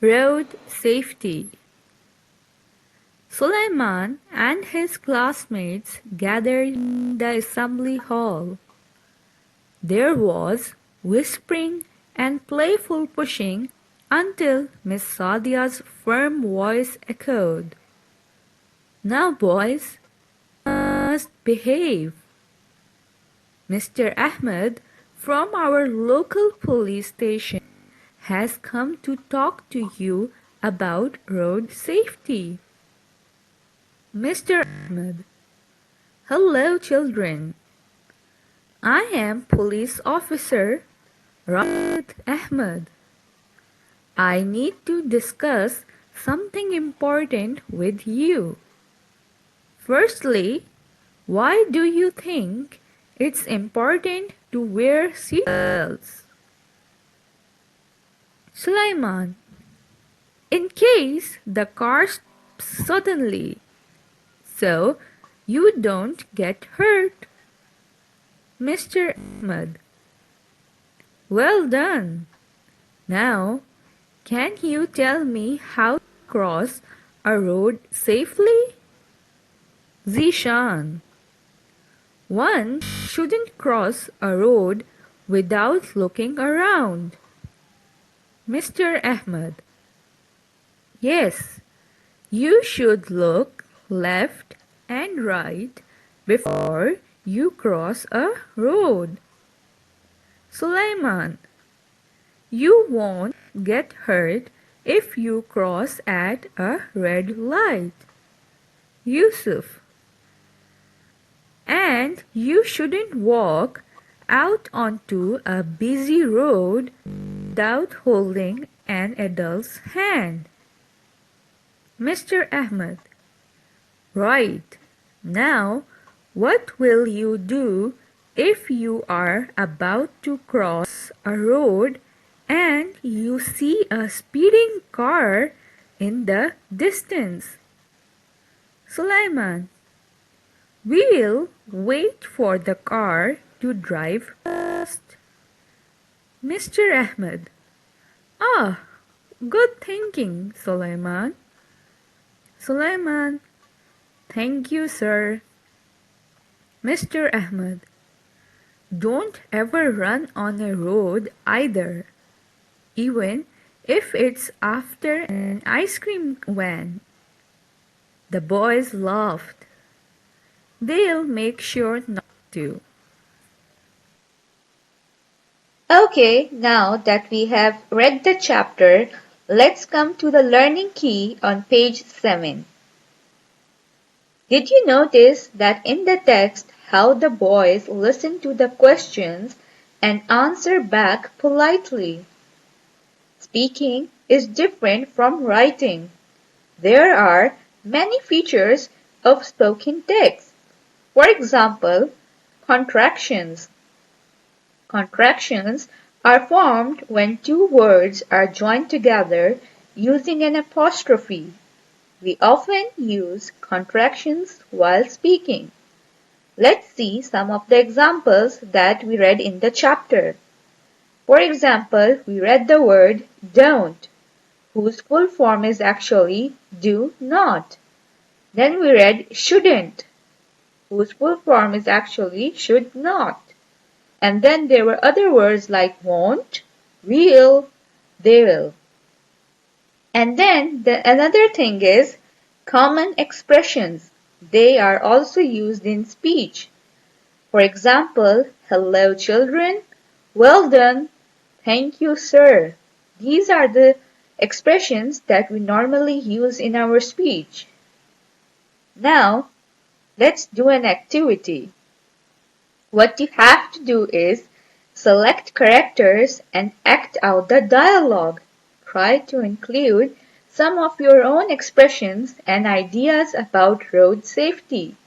Road safety. Suleiman and his classmates gathered in the assembly hall. There was whispering and playful pushing until Miss Sadia's firm voice echoed. Now, boys, must behave. Mr. Ahmed from our local police station has come to talk to you about road safety. Mr. Ahmed: Hello, children. I am Police Officer Rashid Ahmed. I need to discuss something important with you. Firstly, why do you think it's important to wear seatbelts? Sulaiman: In case the car stops suddenly, so you don't get hurt. Mr. Ahmed: Well done. Now, can you tell me how to cross a road safely? Zishan: One shouldn't cross a road without looking around. Mr. Ahmed: Yes, you should look left and right before you cross a road. Sulaiman: You won't get hurt if you cross at a red light. Yusuf: And you shouldn't walk out onto a busy road without holding an adult's hand. Mr. Ahmed: Right. Now, what will you do if you are about to cross a road and you see a speeding car in the distance? Sulaiman: We will wait for the car to drive past. Mr. Ahmed: Ah, good thinking, Sulaiman. Sulaiman: Thank you, sir. Mr. Ahmed: Don't ever run on a road either, even if it's after an ice cream van. The boys laughed. They'll make sure not to. Okay, now that we have read the chapter, let's come to the learning key on page 7. Did you notice that in the text how the boys listen to the questions and answer back politely? Speaking is different from writing. There are many features of spoken text. For example, contractions. Contractions are formed when two words are joined together using an apostrophe. We often use contractions while speaking. Let's see some of the examples that we read in the chapter. For example, we read the word don't, whose full form is actually do not. Then we read shouldn't, whose full form is actually should not. And then there were other words like won't, will, they will. And then another thing is common expressions. They are also used in speech. For example, hello children, well done, thank you sir. These are the expressions that we normally use in our speech. Now, let's do an activity. What you have to do is select characters and act out the dialogue. Try to include some of your own expressions and ideas about road safety.